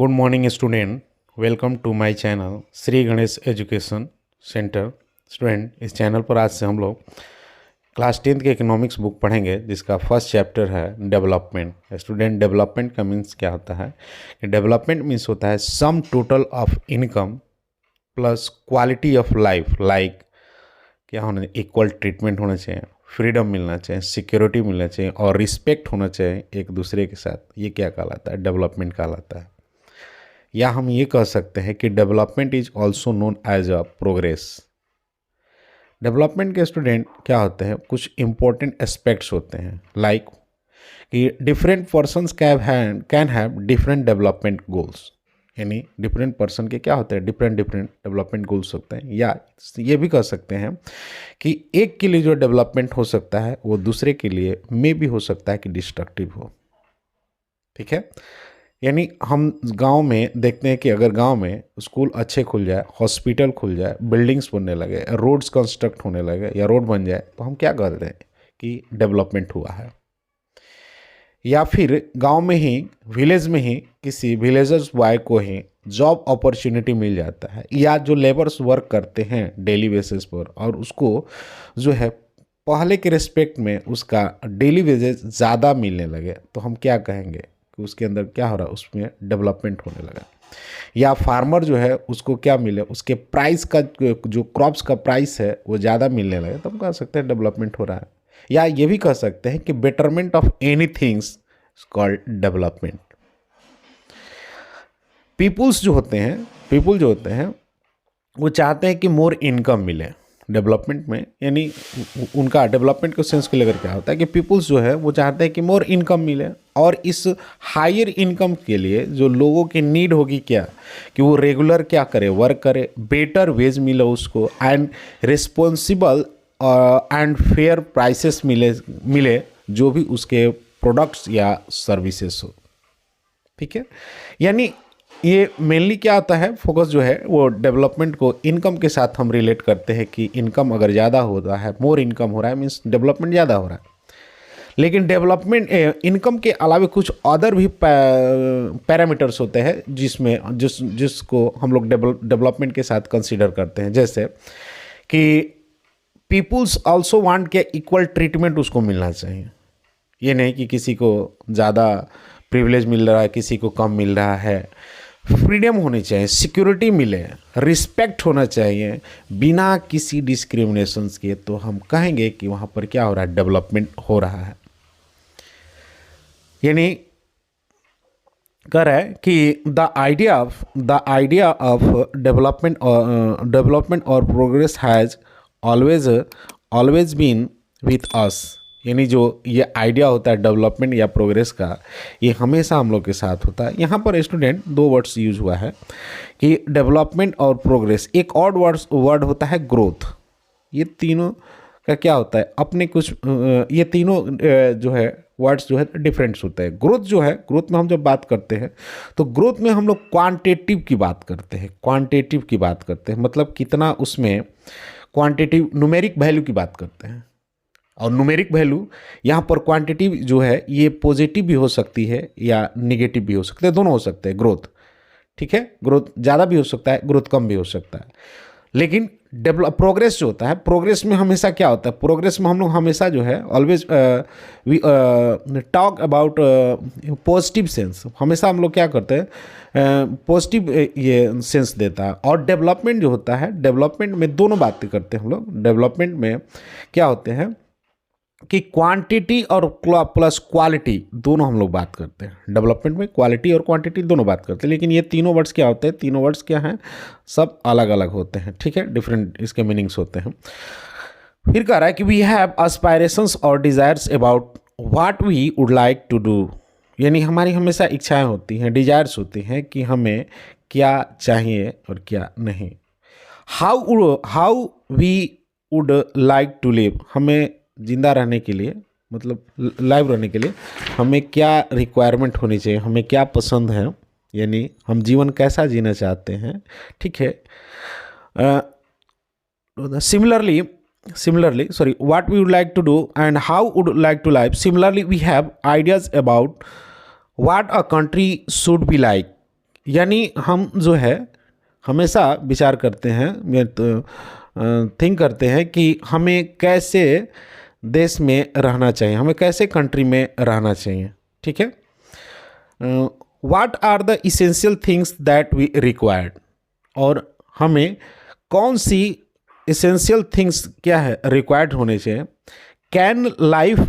Good morning student, welcome to my channel Shri Ganesh education centre. Student, इस channel पर आज से हम लोग क्लास 10th के इकोनॉमिक्स बुक पढ़ेंगे, जिसका फर्स्ट चैप्टर है डेवलपमेंट। स्टूडेंट, डेवलपमेंट का मीन्स क्या होता है? डेवलपमेंट मीन्स होता है sum total of income plus quality of life. Like क्या होना, इक्वल ट्रीटमेंट होना चाहिए, फ्रीडम मिलना चाहिए, सिक्योरिटी मिलना चाहिए और रिस्पेक्ट होना चाहिए एक दूसरे के साथ। ये क्या कहलाता है? डेवलपमेंट कहलाता है। या हम ये कह सकते हैं कि development is also known as a progress. Development के स्टूडेंट क्या होते हैं, कुछ इंपॉर्टेंट एस्पेक्ट्स होते हैं, लाइक कि different persons can have different development goals. यानी डिफरेंट पर्सन के क्या होते हैं, डिफरेंट डेवलपमेंट गोल्स होते हैं। या ये भी कह सकते हैं कि एक के लिए जो डेवलपमेंट हो सकता है वो दूसरे के लिए मे भी हो सकता है कि डिस्ट्रक्टिव हो। ठीक है, यानी हम गांव में देखते हैं कि अगर गांव में स्कूल अच्छे खुल जाए, हॉस्पिटल खुल जाए, बिल्डिंग्स बनने लगे, रोड्स कंस्ट्रक्ट होने लगे या रोड बन जाए, तो हम क्या कहते हैं कि डेवलपमेंट हुआ है। या फिर गांव में ही, विलेज में ही किसी विलेजर्स बॉय को ही जॉब अपॉर्चुनिटी मिल जाता है, या जो लेबर्स वर्क करते हैं डेली बेसिस पर और उसको जो है पहले के रिस्पेक्ट में उसका डेली वेजेस ज़्यादा मिलने लगे, तो हम क्या कहेंगे कि उसके अंदर क्या हो रहा है, उसमें डेवलपमेंट होने लगा। या फार्मर जो है उसको क्या मिले, उसके प्राइस का जो क्रॉप्स का प्राइस है वो ज़्यादा मिलने लगे, तो हम कह सकते हैं डेवलपमेंट हो रहा है। या ये भी कह सकते हैं कि betterment of any things called development. People जो होते हैं वो चाहते हैं कि मोर इनकम मिले डेवलपमेंट में। यानी उनका डेवलपमेंट के सेंस को लेकर क्या होता है कि पीपल्स जो है वो चाहते हैं कि मोर इनकम मिले, और इस हायर इनकम के लिए जो लोगों की नीड होगी क्या, कि वो रेगुलर क्या करे, वर्क करे, बेटर वेज मिले उसको, and responsible and fair prices मिले जो भी उसके प्रोडक्ट्स या सर्विसेज हो। ठीक है, यानी ये मेनली क्या आता है, फोकस जो है वो डेवलपमेंट को इनकम के साथ हम रिलेट करते हैं कि इनकम अगर ज़्यादा होता है, मोर इनकम हो रहा है, मीन्स डेवलपमेंट ज़्यादा हो रहा है। लेकिन डेवलपमेंट इनकम के अलावा कुछ अदर भी पैरामीटर्स होते हैं जिसको हम लोग डेवलपमेंट के साथ कंसीडर करते हैं। जैसे कि पीपुल्स आल्सो वांट के इक्वल ट्रीटमेंट उसको मिलना चाहिए। ये नहीं कि किसी को ज़्यादा प्रिविलेज मिल रहा है, किसी को कम मिल रहा है। फ्रीडम होनी चाहिए, सिक्योरिटी मिले, रिस्पेक्ट होना चाहिए बिना किसी डिस्क्रिमिनेशंस के, तो हम कहेंगे कि वहाँ पर क्या हो रहा है, डेवलपमेंट हो रहा है। यानी कह रहा है कि द आइडिया ऑफ डेवलपमेंट और progress has always been with us. यानी जो ये आइडिया होता है डेवलपमेंट या प्रोग्रेस का, ये हमेशा हम लोग के साथ होता है। यहाँ पर स्टूडेंट दो वर्ड्स यूज हुआ है कि डेवलपमेंट और प्रोग्रेस। एक और वर्ड होता है ग्रोथ। ये तीनों का क्या होता है, अपने कुछ ये तीनों जो है वर्ड्स जो है डिफरेंट्स होते हैं। ग्रोथ जो है, ग्रोथ में हम जब बात करते हैं तो ग्रोथ में हम लोग क्वांटिटेटिव की बात करते हैं, मतलब कितना उसमें क्वांटिटिव न्यूमेरिक वैल्यू की बात करते हैं। और न्यूमेरिक वैल्यू यहाँ पर क्वांटिटी जो है ये पॉजिटिव भी हो सकती है या निगेटिव भी हो सकते हैं, दोनों हो सकते हैं ग्रोथ। ठीक है, ग्रोथ ज़्यादा भी हो सकता है, ग्रोथ कम भी हो सकता है। लेकिन प्रोग्रेस जो होता है, प्रोग्रेस में हमेशा क्या होता है, प्रोग्रेस में हम लोग हमेशा जो है always we talk about positive sense. हमेशा हम लोग क्या करते हैं, पॉजिटिव ये सेंस देता है। और डेवलपमेंट जो होता है, डेवलपमेंट में दोनों बातें करते हैं हम लोग। डेवलपमेंट में क्या होते हैं कि क्वांटिटी और प्लस क्वालिटी दोनों हम लोग बात करते हैं। डेवलपमेंट में क्वालिटी और क्वांटिटी दोनों बात करते हैं, लेकिन ये तीनों वर्ड्स क्या होते हैं, तीनों वर्ड्स क्या हैं, सब अलग अलग होते हैं। ठीक है, डिफरेंट इसके मीनिंग्स होते हैं। फिर कह रहा है कि वी हैव एस्पायरेशंस और desires about what we would like to do. यानी हमारी हमेशा इच्छाएं होती हैं, डिज़ायर्स होती हैं कि हमें क्या चाहिए और क्या नहीं। How we would like to live. हमें जिंदा रहने के लिए, मतलब लाइव रहने के लिए हमें क्या रिक्वायरमेंट होनी चाहिए, हमें क्या पसंद है, यानी हम जीवन कैसा जीना चाहते हैं। ठीक है, similarly what we would like to do and how would like to live. Similarly, we have ideas about what a country should be like. यानी हम जो है हमेशा विचार करते हैं, थिंक करते हैं कि हमें कैसे देश में रहना चाहिए, हमें कैसे कंट्री में रहना चाहिए। ठीक है, what are the essential things that we required, और हमें कौन सी इसेंशियल थिंग्स क्या है रिक्वायर्ड होने चाहिए। Can life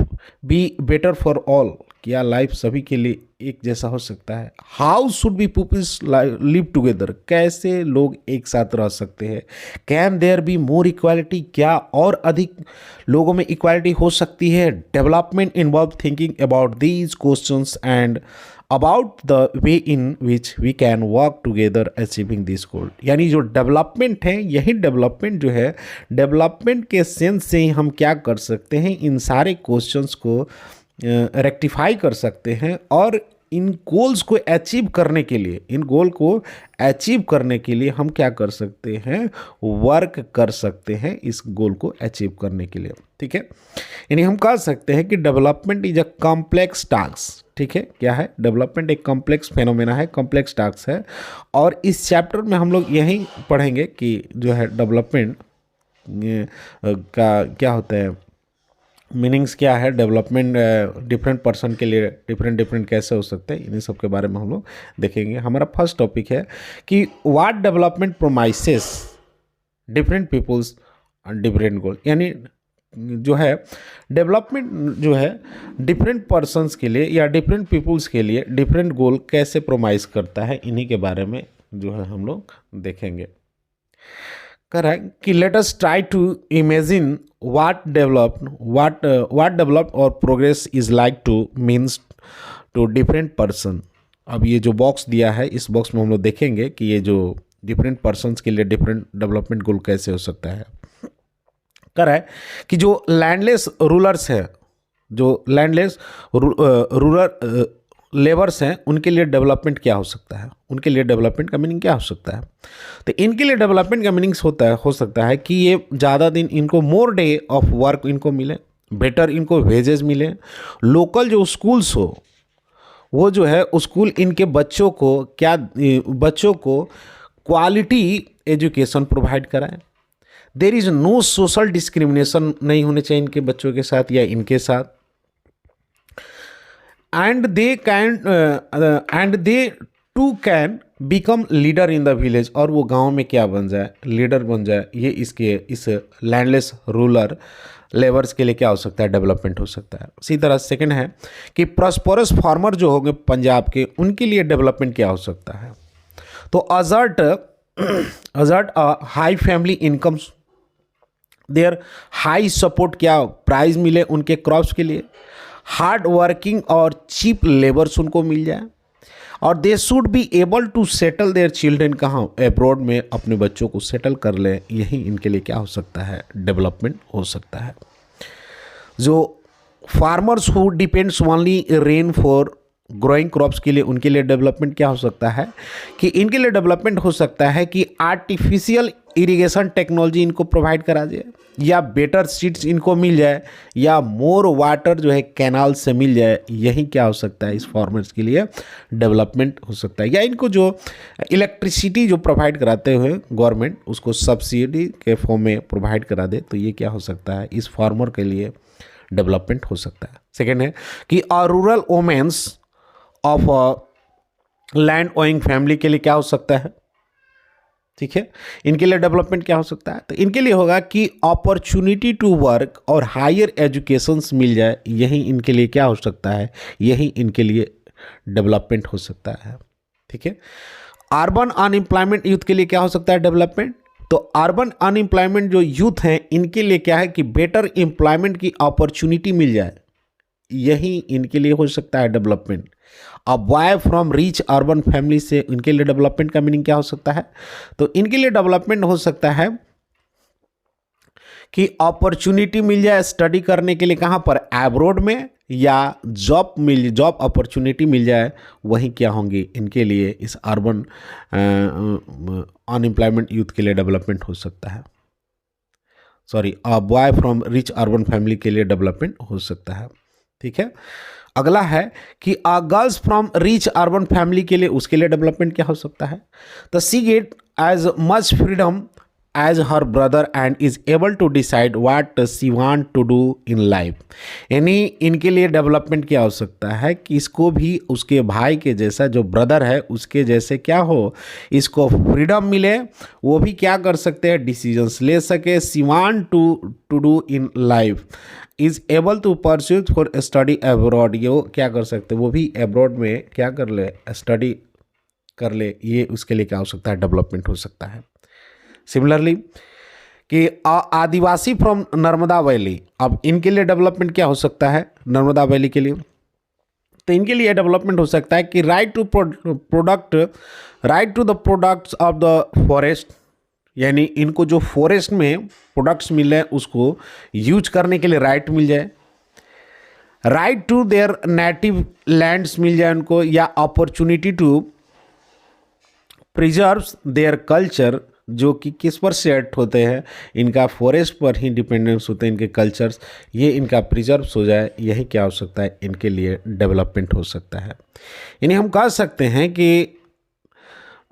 be better for all, क्या लाइफ सभी के लिए एक जैसा हो सकता है। How should be peoples live together, कैसे लोग एक साथ रह सकते हैं। Can there be more equality, क्या और अधिक लोगों में इक्वालिटी हो सकती है। Development involve thinking about these questions and about the way in which we can work together achieving this goal. यानी जो डेवलपमेंट है, यही डेवलपमेंट जो है, डेवलपमेंट के सेंस से ही हम क्या कर सकते हैं, इन सारे क्वेश्चंस को रेक्टिफाई कर सकते हैं और इन गोल्स को अचीव करने के लिए, इन गोल को अचीव करने के लिए हम क्या कर सकते हैं, वर्क कर सकते हैं इस गोल को अचीव करने के लिए। ठीक है, यानी हम कह सकते हैं कि development is a complex task. ठीक है, क्या है डेवलपमेंट? एक कॉम्प्लेक्स फेनोमेना है, कॉम्प्लेक्स टास्क है। और इस चैप्टर में हम लोग यही पढ़ेंगे कि जो है डेवलपमेंट का क्या होता है, मीनिंग्स क्या है, डेवलपमेंट डिफरेंट पर्सन के लिए डिफरेंट डिफरेंट कैसे हो सकते हैं, इन्हीं सब के बारे में हम लोग देखेंगे। हमारा फर्स्ट टॉपिक है कि what development promises different peoples and different goal. यानी जो है डेवलपमेंट जो है डिफरेंट पर्सन्स के लिए या डिफरेंट पीपल्स के लिए डिफरेंट गोल कैसे प्रोमाइज करता है, इन्हीं के बारे में जो है हम लोग देखेंगे। कर है कि let us try to imagine what developed और progress is like to means to different person. अब ये जो बॉक्स दिया है, इस बॉक्स में हम लोग देखेंगे कि ये जो डिफरेंट पर्सन्स के लिए डिफरेंट डेवलपमेंट गोल कैसे हो सकता है। कर है कि जो लैंडलेस रूलर्स है, जो लैंडलेस रूरल लेबर्स हैं, उनके लिए डेवलपमेंट क्या हो सकता है, उनके लिए डेवलपमेंट का मीनिंग क्या हो सकता है। तो इनके लिए डेवलपमेंट का मीनिंग हो सकता है कि ये ज़्यादा दिन इनको मोर डे ऑफ वर्क इनको मिले, बेटर इनको वेजेस मिले, लोकल जो स्कूल्स हो वो जो है स्कूल इनके बच्चों को क्वालिटी एजुकेशन प्रोवाइड कराएं। There is no social discrimination नहीं होने चाहिए इनके बच्चों के साथ या इनके साथ। And they too can become leader in the village, और वो गांव में क्या बन जाए, लीडर बन जाए। ये इस लैंडलेस रूलर लेबर्स के लिए क्या हो सकता है, डेवलपमेंट हो सकता है। इसी तरह सेकंड है कि प्रॉस्परस फार्मर जो होंगे पंजाब के, उनके लिए डेवलपमेंट क्या हो सकता है। तो assert high family incomes, their high support, क्या प्राइस मिले उनके क्रॉप्स के लिए, हार्ड वर्किंग और चीप लेबर्स उनको मिल जाए, और they should be able to settle their children, कहाँ, अब्रॉड में अपने बच्चों को सेटल कर लें। यही इनके लिए क्या हो सकता है, डेवलपमेंट हो सकता है। जो farmers who depends only rain for growing crops के लिए, उनके लिए डेवलपमेंट क्या हो सकता है कि इनके लिए डेवलपमेंट हो सकता है कि आर्टिफिशियल इरिगेशन टेक्नोलॉजी इनको प्रोवाइड करा जाए, या बेटर सीड्स इनको मिल जाए, या मोर वाटर जो है कैनाल से मिल जाए। यही क्या हो सकता है, इस फार्मर्स के लिए डेवलपमेंट हो सकता है। या इनको जो इलेक्ट्रिसिटी जो प्रोवाइड कराते हुए गवर्नमेंट उसको सब्सिडी के फॉर्म में प्रोवाइड करा दे, तो ये क्या हो सकता है, इस फार्मर के लिए डेवलपमेंट हो सकता है। सेकेंड है कि rural women's of land owing family के लिए क्या हो सकता है। ठीक है, इनके लिए डेवलपमेंट क्या हो सकता है, तो इनके लिए होगा कि अपॉर्चुनिटी टू वर्क और हायर एजुकेशंस मिल जाए। यही इनके लिए क्या हो सकता है, यही इनके लिए डेवलपमेंट हो सकता है। ठीक है, अर्बन अनएम्प्लॉयमेंट यूथ के लिए क्या हो सकता है, डेवलपमेंट। तो अर्बन अनएम्प्लॉयमेंट जो यूथ हैं, इनके लिए क्या है कि बेटर एम्प्लॉयमेंट की अपॉर्चुनिटी मिल जाए। यही इनके लिए हो सकता है डेवलपमेंट। अब boy from rich urban family से, इनके लिए डेवलपमेंट का मीनिंग क्या हो सकता है, तो इनके लिए डेवलपमेंट हो सकता है कि अपॉर्चुनिटी मिल जाए स्टडी करने के लिए, कहाँ पर, एब्रॉड में, या जॉब अपॉर्चुनिटी मिल जाए। वही क्या होंगी इनके लिए, इस अर्बन अनएम्प्लॉयमेंट यूथ के लिए डेवलपमेंट हो सकता है। Sorry, boy from rich urban family के लिए डेवलपमेंट हो सकता है। ठीक है। अगला है कि girls from rich urban family के लिए, उसके लिए डेवलपमेंट क्या हो सकता है? तो she get as much freedom as her brother and is able to decide what she want to do in life. यानी इनके लिए डेवलपमेंट क्या हो सकता है कि इसको भी उसके भाई के जैसा, जो ब्रदर है उसके जैसे क्या हो, इसको फ्रीडम मिले, वो भी क्या कर सकते हैं, डिसीजंस ले सके, she want to do in life, is able to pursue for study abroad. ये वो क्या कर सकते हैं, वो भी अब्रॉड में क्या कर ले, स्टडी कर ले, ये उसके लिए क्या हो सकता है, डेवलपमेंट हो सकता है। सिमिलरली कि आदिवासी फ्रॉम नर्मदा वैली, अब इनके लिए डेवलपमेंट क्या हो सकता है, नर्मदा वैली के लिए? तो इनके लिए डेवलपमेंट हो सकता है कि right to the products of the forest, यानी इनको जो फॉरेस्ट में प्रोडक्ट्स मिले उसको यूज करने के लिए राइट मिल जाए, right to their native lands मिल जाए उनको, या opportunity to preserves their culture, जो कि किस पर सेट होते हैं, इनका फॉरेस्ट पर ही डिपेंडेंस होते हैं इनके कल्चर्स, ये इनका प्रिजर्व्स हो जाए, यही क्या हो सकता है, इनके लिए डेवलपमेंट हो सकता है। यानी हम कह सकते हैं कि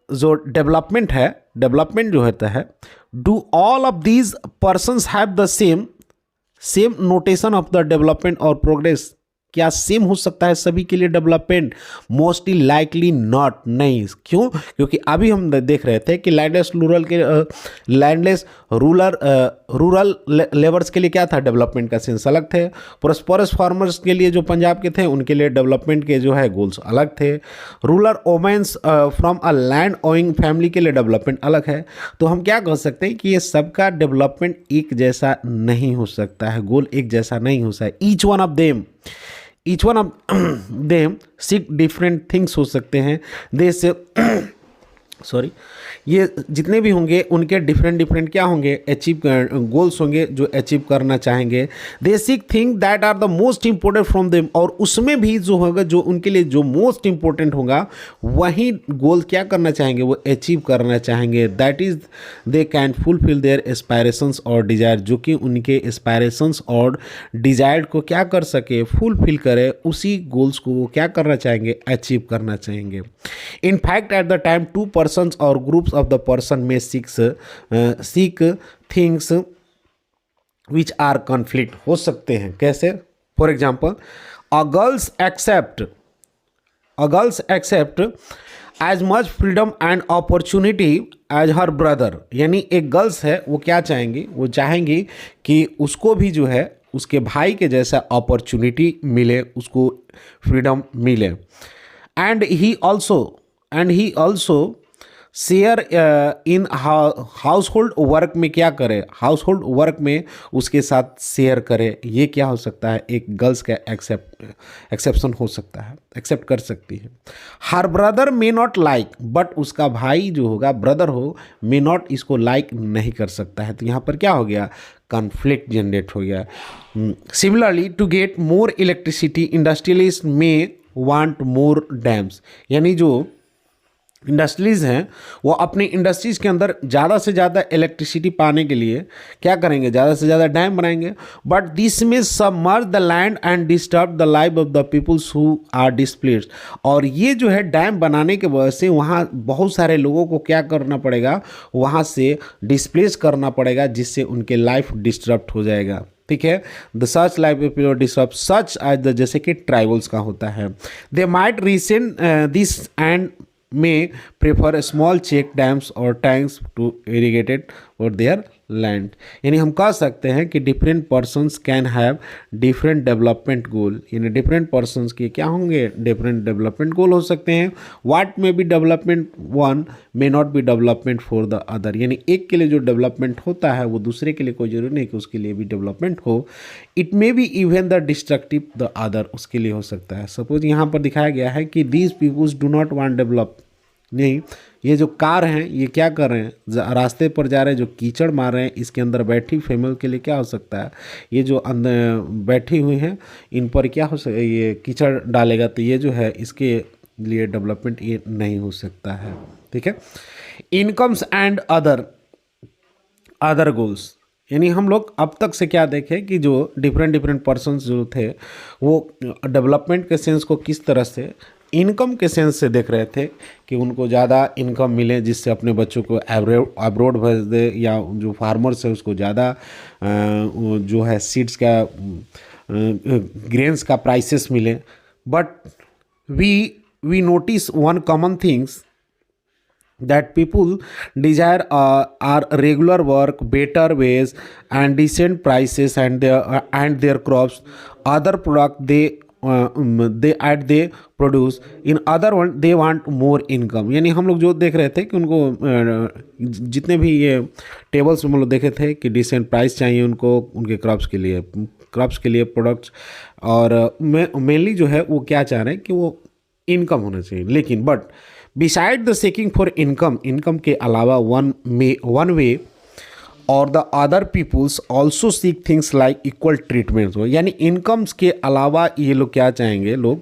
जो डेवलपमेंट है, डेवलपमेंट जो होता है, do all of these persons have the same notation of the development और प्रोग्रेस, क्या सेम हो सकता है सभी के लिए डेवलपमेंट? मोस्टली लाइकली नॉट, नहीं। क्यों? क्योंकि अभी हम देख रहे थे कि लैंडलेस रूरल लेबर्स के लिए क्या था, डेवलपमेंट का सेंस अलग थे। प्रोस्परस फार्मर्स के लिए जो पंजाब के थे, उनके लिए डेवलपमेंट के जो है गोल्स अलग थे। Rural women's from a land owing family के लिए डेवलपमेंट अलग है। तो हम क्या कह सकते हैं कि ये सबका डेवलपमेंट एक जैसा नहीं हो सकता है, गोल एक जैसा नहीं हो सकता है। Each one of them seek different things हो सकते हैं, जैसे सॉरी, ये जितने भी होंगे उनके डिफरेंट क्या होंगे, अचीव गोल्स होंगे जो अचीव करना चाहेंगे। They seek thing that are the most important from them, और उसमें भी जो होगा, जो उनके लिए जो मोस्ट इंपॉर्टेंट होगा, वही गोल क्या करना चाहेंगे, वो अचीव करना चाहेंगे। That is they can fulfil there aspirations और डिज़ायर, जो कि उनके एस्पायरेशंस और डिज़ायर को क्या कर सके, फुलफिल करे, उसी गोल्स को वो क्या करना चाहेंगे, अचीव करना चाहेंगे। In fact at the time two persons or groups of the person may seek things which are conflict हो सकते हैं। कैसे? For example, a girls accept as much freedom and opportunity as her brother, यानी एक girls है, वो क्या चाहेंगी, वो चाहेंगी कि उसको भी जो है उसके भाई के जैसा अपॉर्चुनिटी मिले, उसको फ्रीडम मिले। And he also share in house hold work में, क्या करे, हाउस होल्ड वर्क में उसके साथ शेयर करे। ये क्या हो सकता है, एक गर्ल्स का एक्सेप्शन हो सकता है, एक्सेप्ट कर सकती है। Her brother may not like, but उसका भाई जो होगा, ब्रदर हो, मे नॉट इसको लाइक नहीं कर सकता है। तो यहाँ पर क्या हो गया, कॉन्फ्लिक्ट जनरेट हो गया। Similarly to get more electricity industrialist may want more dams, यानी जो इंडस्ट्रीज़ हैं वो अपनी इंडस्ट्रीज़ के अंदर ज़्यादा से ज़्यादा इलेक्ट्रिसिटी पाने के लिए क्या करेंगे, ज़्यादा से ज़्यादा डैम बनाएंगे। But this may submerge the land and disturb the life of the peoples who are displaced, और ये जो है डैम बनाने के वजह से वहाँ बहुत सारे लोगों को क्या करना पड़ेगा, वहाँ से डिस्प्लेस करना पड़ेगा, जिससे उनके लाइफ डिस्टर्ब हो जाएगा। ठीक है, the such life disturb such as the, जैसे कि ट्राइबल्स का होता है। They might resent this and may prefer small check dams or tanks to irrigate it for their land। यानी हम कह सकते हैं कि different persons can have different development goal, यानी डिफरेंट पर्सन्स के क्या होंगे, डिफरेंट डेवलपमेंट गोल हो सकते हैं। What may be development one may not be development for the other, यानी एक के लिए जो डेवलपमेंट होता है वो दूसरे के लिए कोई जरूरी नहीं कि उसके लिए भी डेवलपमेंट हो। It may be even the destructive the other, उसके लिए हो सकता है। सपोज यहाँ पर दिखाया गया है कि these peoples do not want develop, नहीं, ये जो कार हैं ये क्या कर रहे हैं, रास्ते पर जा रहे हैं, जो कीचड़ मार रहे हैं, इसके अंदर बैठी फीमेल के लिए क्या हो सकता है, ये जो अंदर बैठी हुई हैं इन पर क्या हो सकता है, ये कीचड़ डालेगा, तो ये जो है इसके लिए डेवलपमेंट ये नहीं हो सकता है। ठीक है, इनकम्स एंड अदर गोल्स, यानी हम लोग अब तक से क्या देखें कि जो डिफरेंट डिफरेंट पर्सन्स जो थे वो डेवलपमेंट के सेंस को किस तरह से इनकम के सेंस से देख रहे थे कि उनको ज़्यादा इनकम मिले जिससे अपने बच्चों को अब्रोड भेज दे, या जो फार्मर्स है उसको ज़्यादा जो है सीड्स का ग्रेन्स का प्राइसेस मिले. But we notice one common things that people desire are regular work, better ways, and decent prices, and their crops, other product they add they produce. In other one they want more income. यानी हम लोग जो देख रहे थे कि उनको जितने भी ये टेबल्स में हम लोग देखे थे कि डिसेंट प्राइस चाहिए उनको उनके क्रॉप्स के लिए प्रोडक्ट्स, और मेनली जो है वो क्या चाह रहे हैं कि वो इनकम होना चाहिए. लेकिन but beside the seeking for income के अलावा वन वे और the other peoples also seek things like equal treatment. यानी इनकम्स के अलावा ये लोग क्या चाहेंगे लोग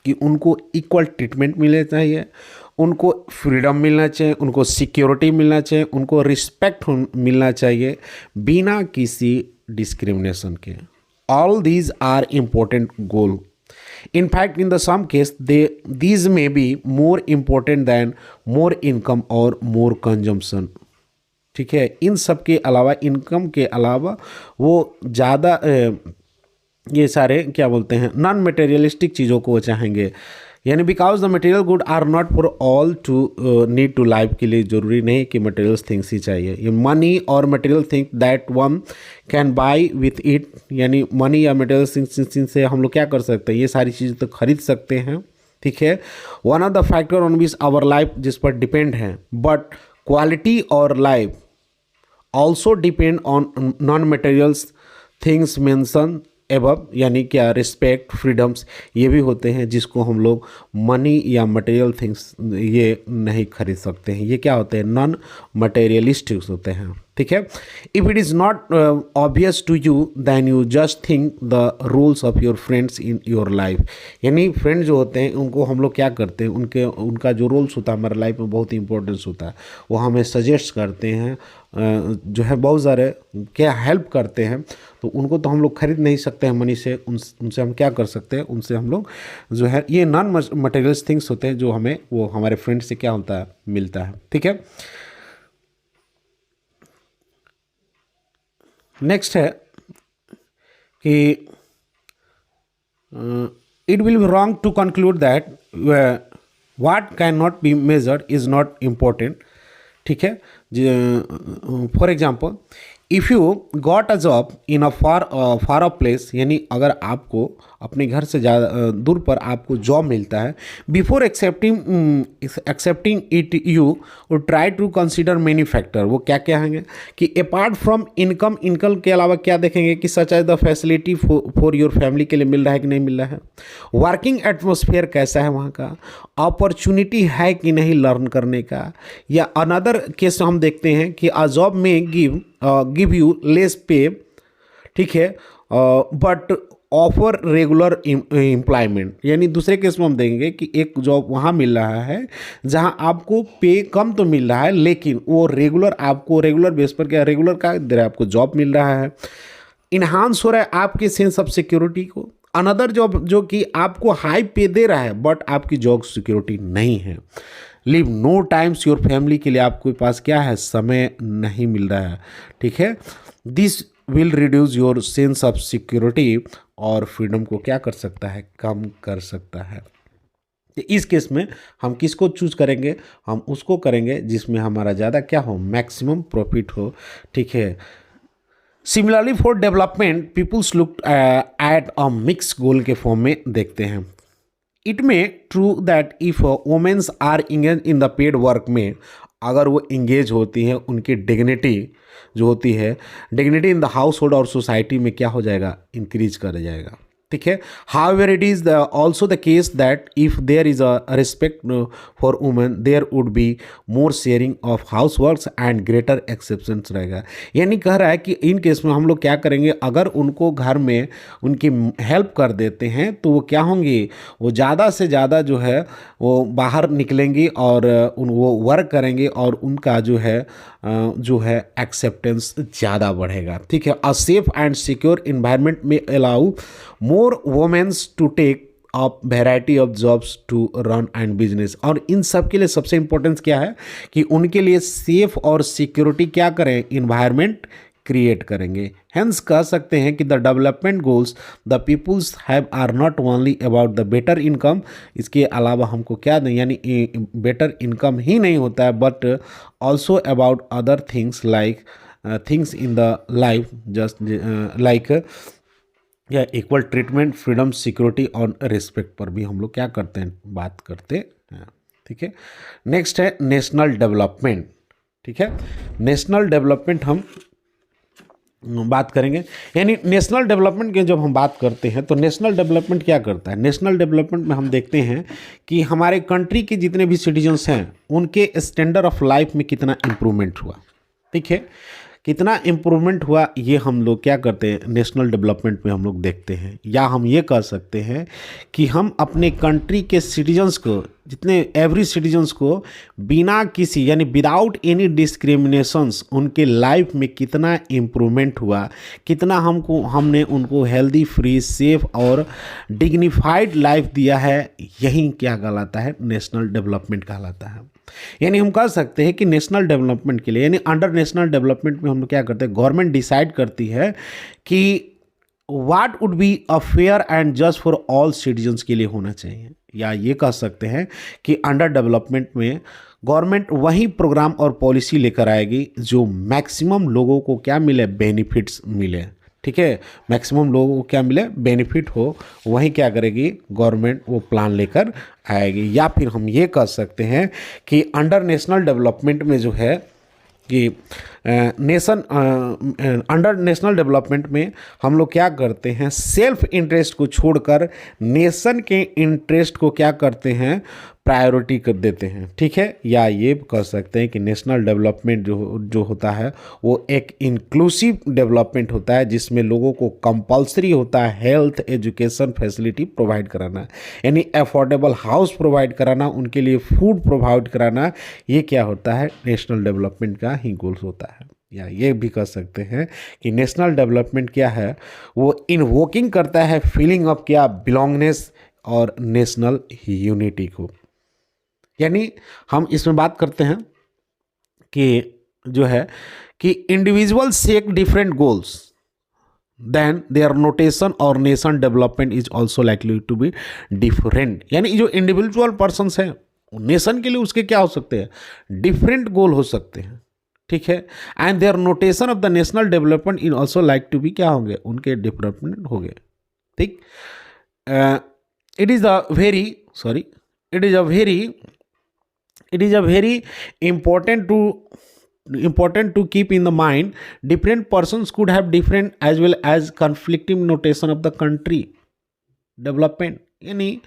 कि उनको इक्वल ट्रीटमेंट मिलना चाहिए, उनको फ्रीडम मिलना चाहिए, उनको सिक्योरिटी मिलना चाहिए, उनको रिस्पेक्ट मिलना चाहिए बिना किसी डिस्क्रिमिनेशन के. All these are important goal. In fact, in the some case, these may be more important than more income or more consumption. ठीक है, इन सब के अलावा, इनकम के अलावा वो ज़्यादा ये सारे क्या बोलते हैं नॉन मटेरियलिस्टिक चीज़ों को वो चाहेंगे. यानी because the material good are not for all to need to life के लिए ज़रूरी नहीं कि मटेरियल्स थिंग्स ही चाहिए. ये मनी और material thing that one can buy with it. यानी मनी या मटेरियल थिंग्स से हम लोग क्या कर सकते हैं, ये सारी चीज़ें तो खरीद सकते हैं. ठीक है, one of the factor on which our life जिस पर डिपेंड है. बट क्वालिटी और life also depend on non materials things mention above. यानी क्या रिस्पेक्ट, फ्रीडम्स ये भी होते हैं जिसको हम लोग मनी या मटेरियल थिंग्स ये नहीं खरीद सकते हैं. ये क्या होते हैं, नॉन मटेरियलिस्टिक्स होते हैं. ठीक है, if it is not obvious to you then you just think the rules of your friends in your life. यानी फ्रेंड जो होते हैं उनको हम लोग क्या करते हैं, उनका जो रोल्स होता है हमारे लाइफ में बहुत ही इंपॉर्टेंस होता है. वो हमें सजेस्ट करते हैं, जो है बहुत सारे क्या हेल्प करते हैं. तो उनको तो हम लोग खरीद नहीं सकते हैं मनी से. उनसे हम क्या कर सकते हैं, उनसे हम लोग जो है ये नॉन मटेरियल्स थिंग्स होते हैं जो हमें वो हमारे फ्रेंड से क्या होता है, मिलता है. ठीक है, नेक्स्ट है कि it will be wrong to conclude that what can not be measured is not important. ठीक है, for example if you got a job in a far off place. यानी अगर आपको अपने घर से ज़्यादा दूर पर आपको जॉब मिलता है, before accepting it you try to consider many factor. वो क्या क्या होंगे कि अपार्ट फ्रॉम इनकम के अलावा क्या देखेंगे कि such as the facility for your family के लिए मिल रहा है कि नहीं मिल रहा है, वर्किंग एटमोसफियर कैसा है वहाँ का, अपॉर्चुनिटी है कि नहीं लर्न करने का. या अनदर केस हम देखते हैं कि अ जॉब में गिव यू लेस पे. ठीक है, बट ऑफर रेगुलर एम्प्लॉयमेंट. यानी दूसरे केस में हम देखेंगे कि एक जॉब वहाँ मिल रहा है जहाँ आपको पे कम तो मिल रहा है लेकिन वो रेगुलर बेस पर क्या रेगुलर का दे रहा है, आपको जॉब मिल रहा है, इन्हांस हो रहा है आपके सेंस ऑफ सिक्योरिटी को. अनदर जॉब जो कि आपको हाई पे दे रहा है बट आपकी जॉब सिक्योरिटी नहीं है. Live no times your family के लिए आपके पास क्या है, समय नहीं मिल रहा है. ठीक है, this will reduce your sense of security और फ्रीडम को क्या कर सकता है, कम कर सकता है. इस केस में हम किसको चूज करेंगे, हम उसको करेंगे जिसमें हमारा ज़्यादा क्या हो, मैक्सिमम प्रॉफिट हो. ठीक है, similarly for development peoples look at a mix goal के फॉर्म में देखते हैं. It may true that if womens are engage in the paid work में, अगर वो इंगेज होती हैं उनकी डिग्निटी जो होती है, dignity in the household और सोसाइटी में क्या हो जाएगा, इंक्रीज कर जाएगा. ठीक है। However it is also the case that if there is a respect for women there would be more sharing of house works and greater exceptions रहेगा। यानी कह रहा है कि इन केस में हम लोग क्या करेंगे, अगर उनको घर में उनकी हेल्प कर देते हैं तो वो क्या होंगी, वो ज़्यादा से ज़्यादा जो है वो बाहर निकलेंगी और वो वर्क करेंगे और उनका जो है एक्सेप्टेंस ज़्यादा बढ़ेगा। ठीक है। A safe and secure environment में allow more womens to take up variety of jobs to run and business. और इन सब के लिए सबसे इंपॉर्टेंस क्या है कि उनके लिए सेफ और सिक्योरिटी क्या करें, इन्वायरमेंट क्रिएट करेंगे। हेंस कह सकते हैं कि the development goals the peoples have are not only about the better income, इसके अलावा हमको क्या नहीं, यानी बेटर इनकम ही नहीं होता है, but also about other things like things in the life just like या इक्वल ट्रीटमेंट, फ्रीडम, सिक्योरिटी और रिस्पेक्ट पर भी हम लोग क्या करते हैं, बात करते हैं। ठीक है। नेक्स्ट है नेशनल डेवलपमेंट। ठीक है। नेशनल डेवलपमेंट हम बात करेंगे, यानी नेशनल डेवलपमेंट की जब हम बात करते हैं तो नेशनल डेवलपमेंट क्या करता है। नेशनल डेवलपमेंट में हम देखते हैं कि हमारे कंट्री के जितने भी सिटीजन्स हैं उनके स्टैंडर्ड ऑफ लाइफ में कितना इम्प्रूवमेंट हुआ। ठीक है। कितना इम्प्रूवमेंट हुआ ये हम लोग क्या करते हैं, नेशनल डेवलपमेंट में हम लोग देखते हैं। या हम ये कह सकते हैं कि हम अपने कंट्री के सिटीजन्स को, जितने एवरी सिटीजन्स को बिना किसी यानी विदाउट एनी डिस्क्रिमिनेशंस उनके लाइफ में कितना इम्प्रूवमेंट हुआ, कितना हमने उनको हेल्दी, फ्री, सेफ और डिग्निफाइड लाइफ दिया है, यही क्या कहलाता है, नेशनल डेवलपमेंट कहलाता है। यानी हम कह सकते हैं कि नेशनल डेवलपमेंट के लिए, यानी अंडर नेशनल डेवलपमेंट में हम लोग क्या करते हैं, गवर्नमेंट डिसाइड करती है कि what would be a fair and just for all citizens के लिए होना चाहिए। या ये कह सकते हैं कि अंडर डेवलपमेंट में गवर्नमेंट वही प्रोग्राम और पॉलिसी लेकर आएगी जो मैक्सिमम लोगों को क्या मिले, बेनिफिट्स मिले। ठीक है। मैक्सिमम लोगों को क्या मिले, बेनिफिट हो, वही क्या करेगी गवर्नमेंट, वो प्लान लेकर आएगी। या फिर हम ये कह सकते हैं कि अंडर नेशनल डेवलपमेंट में जो है कि अंडर नेशनल डेवलपमेंट में हम लोग क्या करते हैं, सेल्फ इंटरेस्ट को छोड़कर नेशन के इंटरेस्ट को क्या करते हैं, प्रायोरिटी कर देते हैं। ठीक है। या ये कह सकते हैं कि नेशनल डेवलपमेंट जो होता है वो एक इंक्लूसिव डेवलपमेंट होता है जिसमें लोगों को कंपलसरी होता है हेल्थ, एजुकेशन फैसिलिटी प्रोवाइड कराना, यानी अफोर्डेबल हाउस प्रोवाइड कराना, उनके लिए फूड प्रोवाइड कराना। ये क्या होता है, नेशनल डेवलपमेंट का ही गोल्स होता है। या ये भी कह सकते हैं कि नेशनल डेवलपमेंट क्या है, वो इन्वोकिंग करता है फीलिंग ऑफ क्या, बिलोंगनेस और नेशनल यूनिटी को। यानी हम इसमें बात करते हैं कि जो है कि individual seek different goals then their notation और nation development is also likely to be different. यानी जो इंडिविजुअल पर्सन्स हैं नेशन के लिए उसके क्या हो सकते हैं, डिफरेंट गोल हो सकते हैं। ठीक है। And there notation of the national development in also like to be क्या होंगे, उनके डेवलपमेंट हो गए। ठीक। It is a very important to keep in the mind different persons could have different as well as conflicting notation of the country development। यानी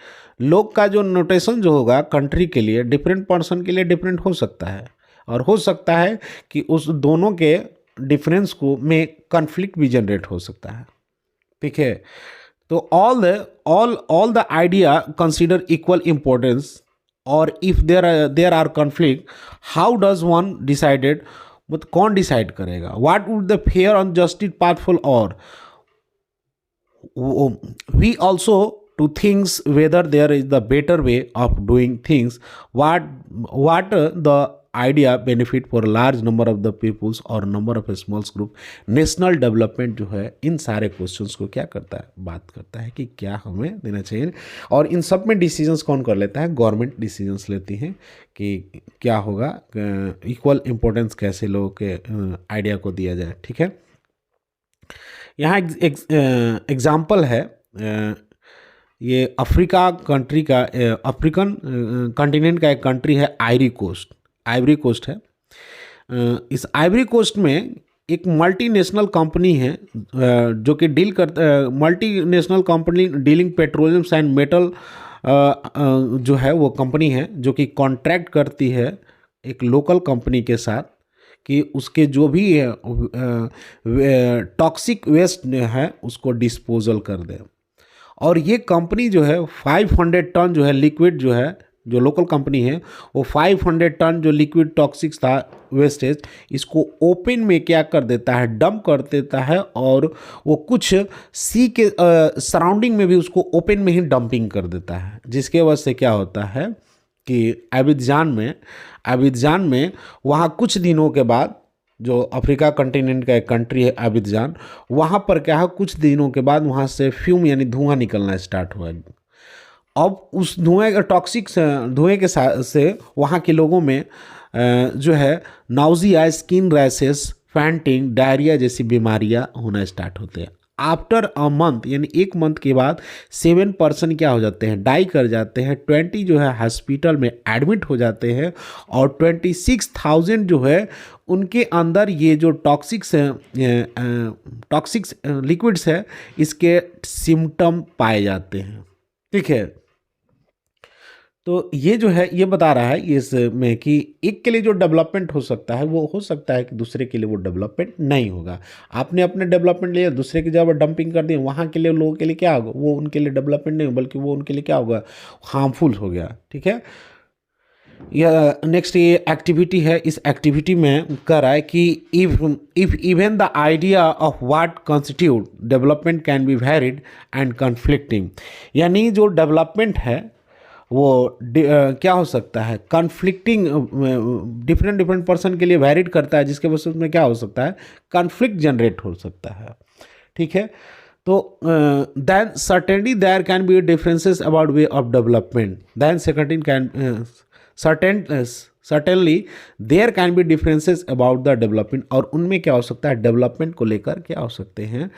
लोग का जो नोटेशन जो होगा कंट्री के लिए डिफरेंट पर्सन के लिए डिफरेंट हो सकता है, और हो सकता है कि उस दोनों के डिफरेंस को में कन्फ्लिक्ट भी जनरेट हो सकता है। ठीक है। तो all the idea consider equal importance, और if there are conflict how does one decided, मतलब कौन डिसाइड करेगा, what would the fair on justice pathful, और we also to things whether there is the better way of doing things, what the idea benefit for large number of the peoples और number of smalls group. National development जो है इन सारे questions को क्या करता है, बात करता है कि क्या हमें देना चाहिए, और इन सब में डिसीजंस कौन कर लेता है, गवर्नमेंट डिसीजंस लेती हैं कि क्या होगा, इक्वल इम्पोर्टेंस कैसे लोगों के आइडिया को दिया जाए। ठीक है। यहाँ एग्जाम्पल है, ये अफ्रीका कंट्री का, अफ्रीकन कॉन्टिनेंट का एक कंट्री है आइवरी कोस्ट है। इस आइवरी कोस्ट में एक मल्टीनेशनल कंपनी है जो कि डील कर multinational company dealing petroleum and metal जो है वो कंपनी है जो कि कॉन्ट्रैक्ट करती है एक लोकल कंपनी के साथ कि उसके जो भी टॉक्सिक वेस्ट है उसको डिस्पोजल कर दे। और ये कंपनी जो है 500 टन जो है लिक्विड जो है, जो लोकल कंपनी है वो 500 टन जो लिक्विड टॉक्सिक्स था वेस्टेज, इसको ओपन में क्या कर देता है, डंप कर देता है। और वो कुछ सी के सराउंडिंग में भी उसको ओपन में ही डंपिंग कर देता है, जिसके वजह से क्या होता है कि अबिदजान में वहाँ कुछ दिनों के बाद, जो अफ्रीका कंटिनेंट का एक कंट्री है अबिदजान, वहाँ पर क्या है कुछ दिनों के बाद वहाँ से फ्यूम यानी धुआं निकलना स्टार्ट हुआ। अब उस धुएं का टॉक्सिक धुएं के साथ से वहाँ के लोगों में जो है nausea, skin rashes, fainting, diarrhoea जैसी बीमारियाँ होना स्टार्ट होते हैं। आफ्टर अ मंथ यानी एक मंथ के बाद 7% क्या हो जाते हैं, डाई कर जाते हैं। 20 जो है हॉस्पिटल में एडमिट हो जाते हैं और 26,000 जो है उनके अंदर ये जो टॉक्सिक्स लिक्विड्स है इसके सिम्टम पाए जाते हैं। ठीक है, तो ये जो है ये बता रहा है इसमें कि एक के लिए जो डेवलपमेंट हो सकता है वो हो सकता है कि दूसरे के लिए वो डेवलपमेंट नहीं होगा। आपने अपने डेवलपमेंट लिया, दूसरे की जब डंपिंग कर दी, वहाँ के लिए लोगों के लिए क्या होगा, वो उनके लिए डेवलपमेंट नहीं, बल्कि वो उनके लिए क्या होगा, हार्मफुल हो गया। ठीक है, यह नेक्स्ट ये एक्टिविटी है। इस एक्टिविटी में कह रहा है कि if even the idea of what constitute development can be varied and conflicting, यानी जो डेवलपमेंट है वो क्या हो सकता है, कन्फ्लिक्टिंग, डिफरेंट पर्सन के लिए वैरिड करता है, जिसके वजह से उसमें क्या हो सकता है, कन्फ्लिक्ट जनरेट हो सकता है। ठीक है, तो then certainly there can be differences about way of development, then second can certainly there can be differences about the development, और उनमें क्या हो सकता है, डेवलपमेंट को लेकर क्या हो सकते हैं,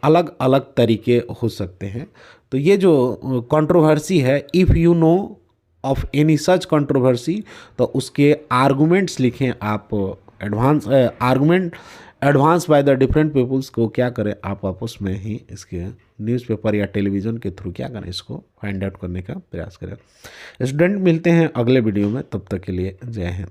अलग अलग तरीके हो सकते हैं। तो ये जो कंट्रोवर्सी है, if you know of any such controversy, तो उसके आर्गूमेंट्स लिखें आप, advance by the different peoples को क्या करें, आप आपस में ही इसके न्यूज़पेपर या टेलीविज़न के थ्रू क्या करें, इसको फाइंड आउट करने का प्रयास करें। स्टूडेंट मिलते हैं अगले वीडियो में, तब तक के लिए जय हिंद।